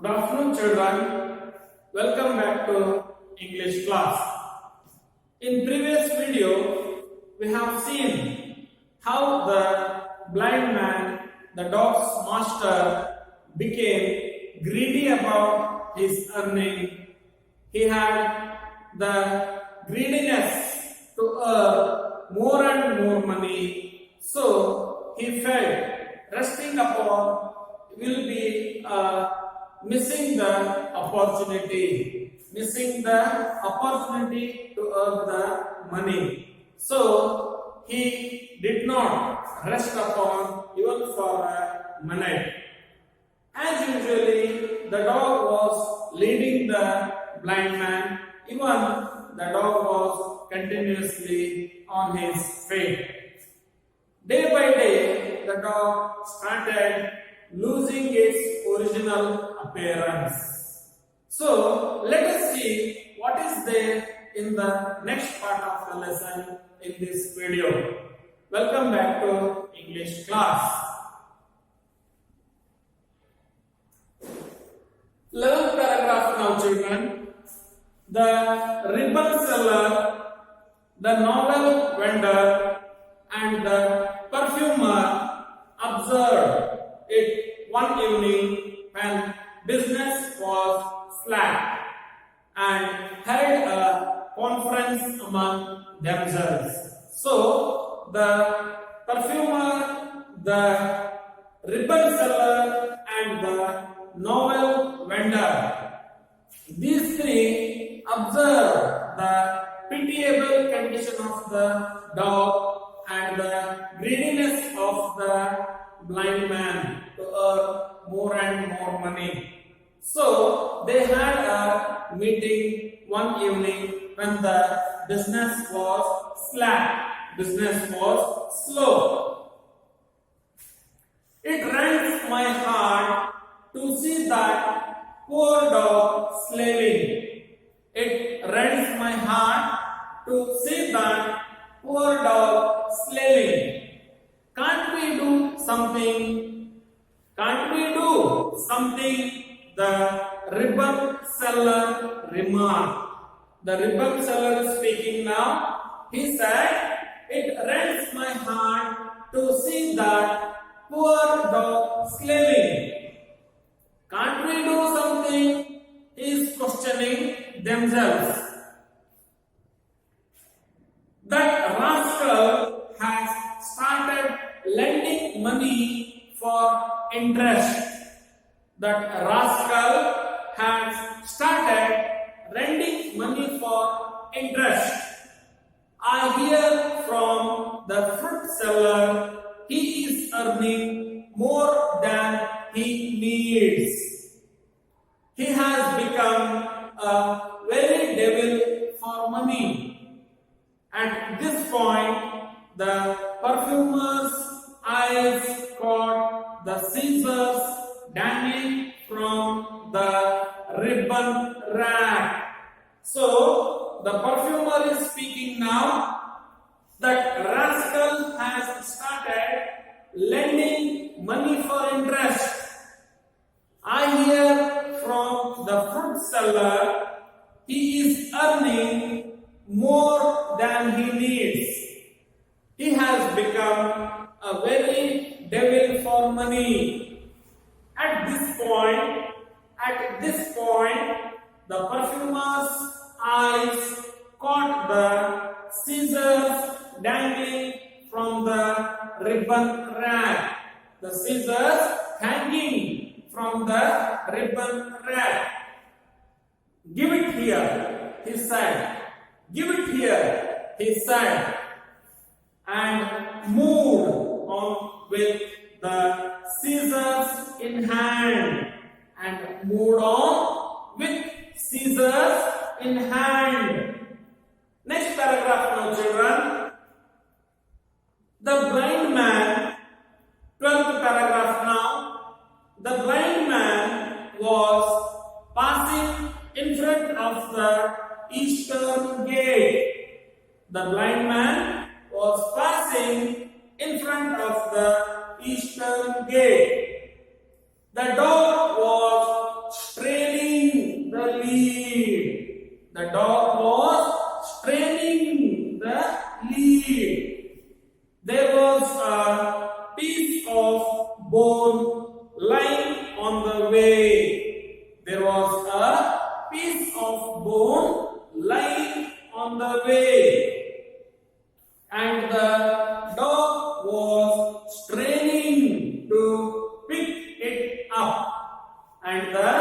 Good afternoon, children. Welcome back to English class. In previous video, we have seen how the blind man, the dog's master, became greedy about his earning. He had the greediness to earn more and more money. So he felt resting upon will be missing the opportunity to earn the money. So he did not rest upon even for a minute. As usually, the dog was leading the blind man. Even the dog was continuously on his feet. Day by day, the dog started losing its original appearance. So, let us see what is there in the next part of the lesson in this video. Welcome back to English class. 11th paragraph now, children. The ribbon seller, the novel vendor, and the perfumer observed it one evening when business was slack and held a conference among themselves. So, the perfumer, the ribbon seller, and the novel vendor, these three observed the pitiable condition of the dog and the greediness of the blind man to earn more and more money. So they had a meeting one evening when the business was slack, business was slow. It rends my heart to see that poor dog slaving. It rends my heart to see that poor dog slaving. Can't we do something? Can't we do something? The ribbon seller remarked. The ribbon seller is speaking now. He said, it rends my heart to see that poor dog slaving. Can't we do something? He is questioning themselves. That rascal has started lending money for interest. That rascal has started lending money for interest. I hear from the fruit seller he is earning more than he needs. He has become a very devil for money. At this point, the perfumer's eyes caught the scissors dangling from the ribbon rack. So, the perfumer is speaking now. That rascal has started lending money for interest. I hear from the fruit seller he is earning more than he needs. He has become a very devil for money. At this point, the perfumer's eyes caught the scissors dangling from the ribbon rack. The scissors hanging from the ribbon rack. Give it here, he said. Give it here, he said, and moved on with the scissors in hand. And moved on with scissors in hand. Next paragraph now, children. The blind man, 12th paragraph now. The blind man was passing in front of the eastern gate. The blind man was passing in front of the eastern gate. The dog was dog was straining the lead. There was a piece of bone lying on the way. There was a piece of bone lying on the way. And the dog was straining to pick it up. And the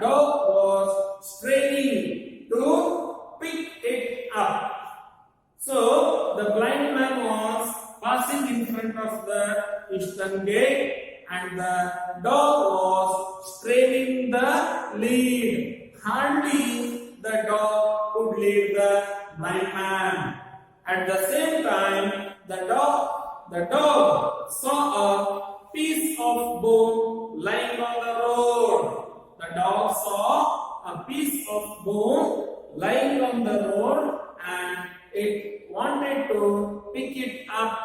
dog was straining to pick it up. So the blind man was passing in front of the eastern gate, and the dog was straining the lead. Hardly the dog could lead the blind man. At the same time, the dog saw a piece of bone lying on the road. The dog saw a piece of bone lying on the road, and it wanted to pick it up.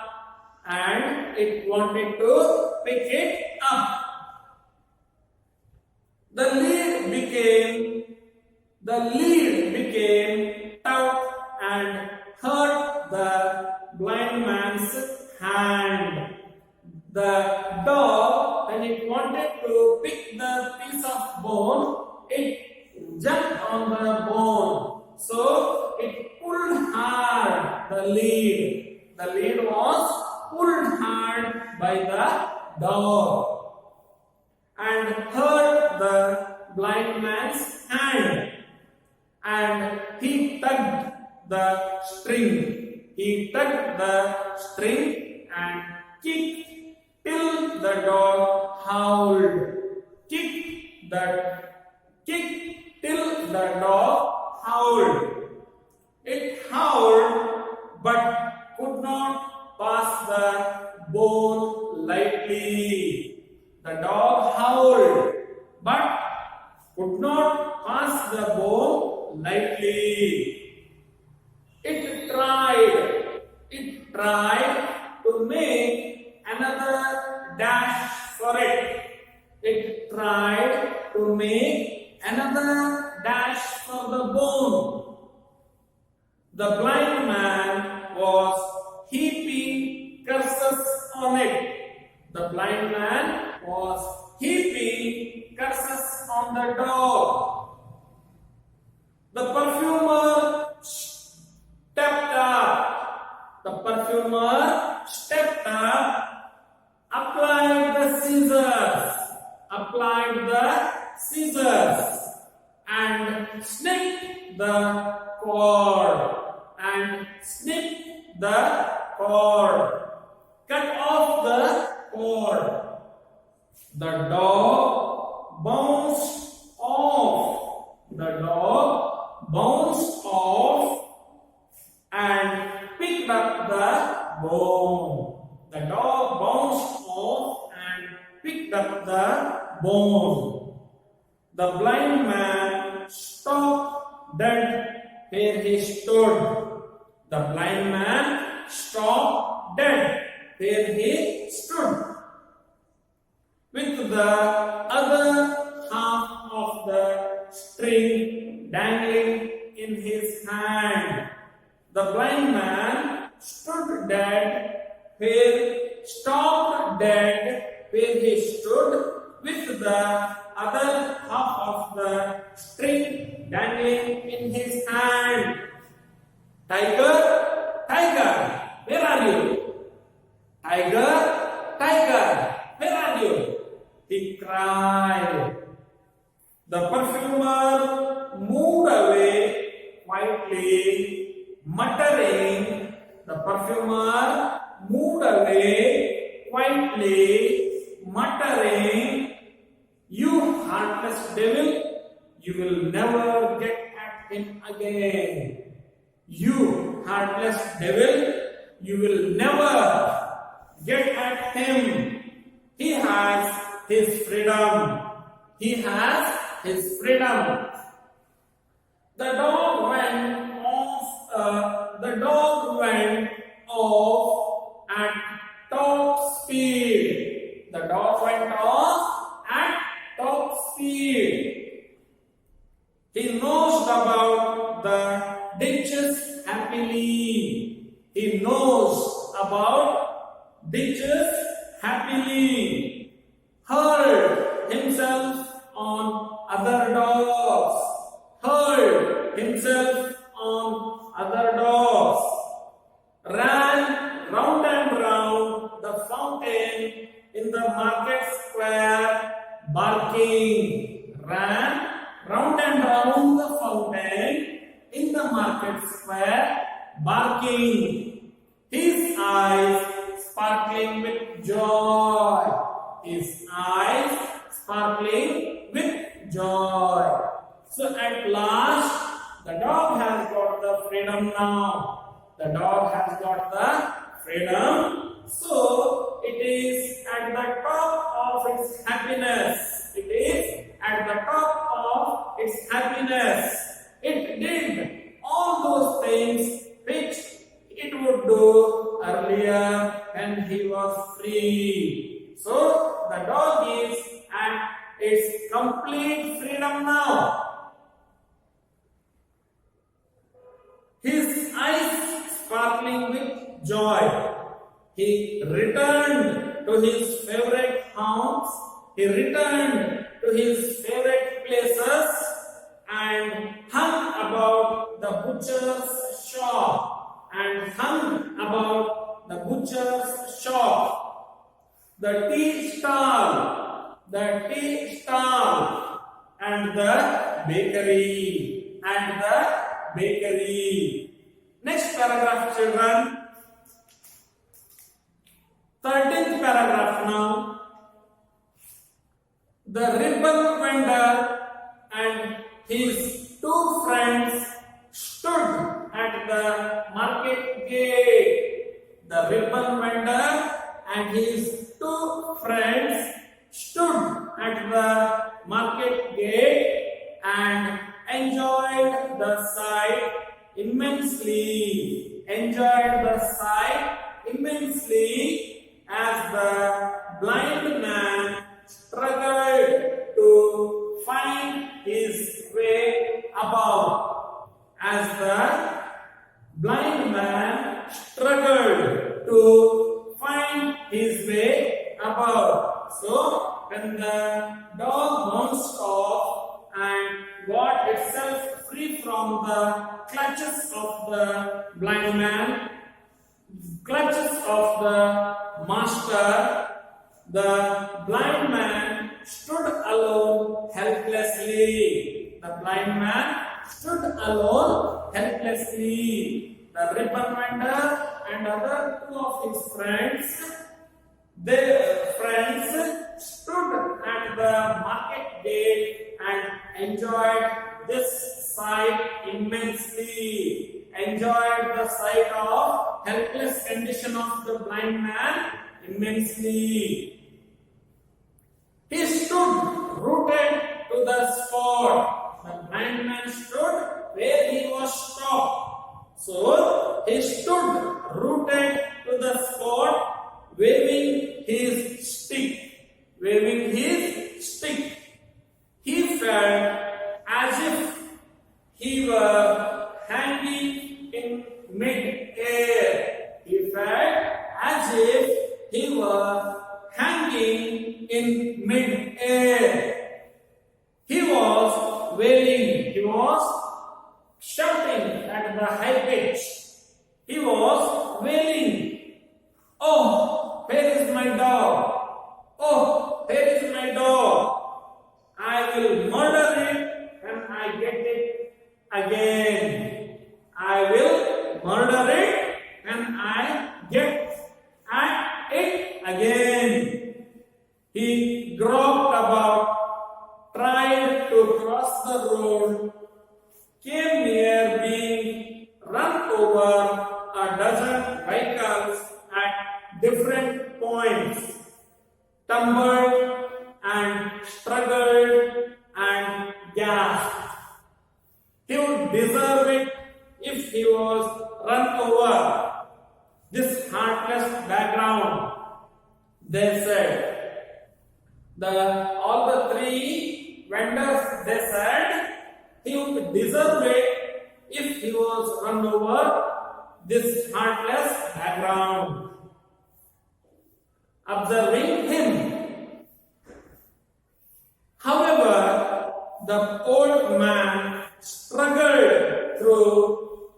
The lead became tough and hurt the blind man's hand. The dog, when it wanted to pick the piece of bone, it jumped on the bone. So it pulled hard the lead. The lead was pulled hard by the dog and hurt the blind man's hand. And he tugged the string. He tugged the string and kicked till the dog howled. Kicked till the dog howled. It howled but could not pass the bone lightly. The dog howled but could not pass the bone lightly. It tried to make another dash for it. It tried to make another dash for the bone. The blind man was heaping curses on it. The blind man was heaping curses on the dog. The perfumer stepped up. The perfumer stepped up, applied the scissors, and snipped the cord. Cut off the cord. The dog bounced off. And picked up the bone. The dog bounced off and picked up the bone. The blind man stopped dead where he stood. The blind man stopped dead where he stood, with the other half of the string dangling in his hand. The blind man stopped dead where he stood, with the other half of the string dangling in his hand. Tiger, where are you? Tiger, where are you? He cried. The perfumer moved away quietly, muttering. The perfumer moved away quietly, muttering, "You heartless devil, you will never get at him again. You heartless devil, you will never get at him. He has his freedom. He has his freedom." The dog went off at top speed. The dog went off at top speed. He nosed about the in the market square, barking, ran round and round the fountain in the market square, barking, his eyes sparkling with joy, his eyes sparkling with joy. So at last, the dog has got the freedom now. The dog has got the freedom. So it is at the top of its happiness. It is at the top of its happiness. It did all those things which it would do earlier when he was free. So the dog is at its complete freedom now. His eyes sparkling with joy. He returned to his favorite haunts. He returned to his favorite places and hung about the butcher's shop. And hung about the butcher's shop. The tea stall. The tea stall. And the bakery. And the bakery. Next paragraph, children. 13th paragraph now. The ribbon vendor and his two friends stood at the market gate. The ribbon vendor and his two friends stood at the market gate and enjoyed the sight immensely. Enjoyed the sight immensely as the blind man struggled to find his way about. As the blind man struggled to find his way about. So when the dog bounced off and got itself free from the clutches of the blind man, clutches of the master, the blind man stood alone helplessly. The blind man stood alone helplessly. The ribbon vendor and other two of his friends, their friends stood at the market gate and enjoyed this sight immensely. Enjoyed the sight of helpless condition of the blind man immensely. He stood rooted to the spot. The blind man stood where he was stopped. So he stood rooted to the spot, waving his stick. Waving his stick. He felt as if he were hanging in mid-air. He felt as if he was hanging in mid-air. He was wailing. He was shouting at the high pitch. He was wailing. Oh, where is my dog? Oh, where is my dog? I will murder it when I get it again. I will murder it when I get at it again. He groped about, tried to cross the road, came near being run over a dozen vehicles at different points, tumbled and struggled and gasped. He would deserve it if he was run over. This heartless background, they said. All the three vendors, they said, he would deserve it if he was run over. This heartless background. Observing him. However, the old man struggled through,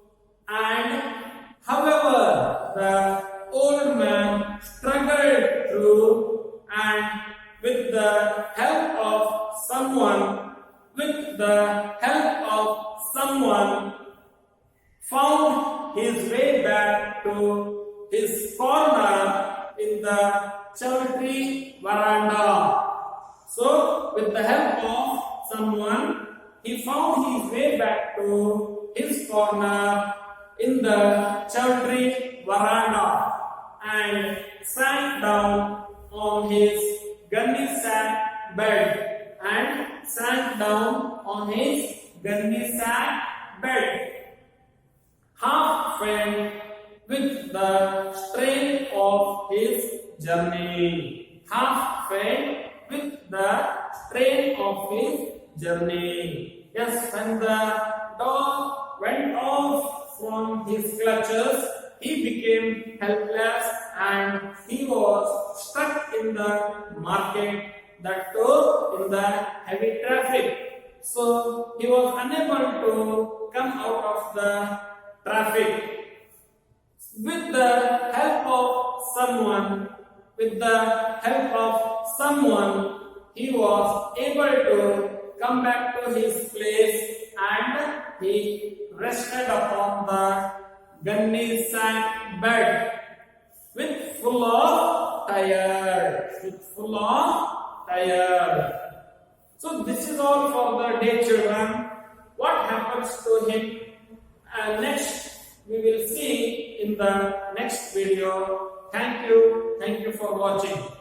and however, the old man struggled through and with the help of someone, found his way back to his corner in the chowdhury veranda. So, with the help of someone, he found his way back to his corner in the chowdhury veranda and sank down on his gunny sack bed. Half faint with the strain of his journey. Yes, when the dog went off from his clutches, he became helpless and he was stuck in the market, that too in the heavy traffic. So he was unable to come out of the traffic. With the help of someone, he was able to come back to his place and he rested upon the gunny sack bed with full of tired. So this is all for the day, children. What happens to him next we will see in the next video. Thank you for watching.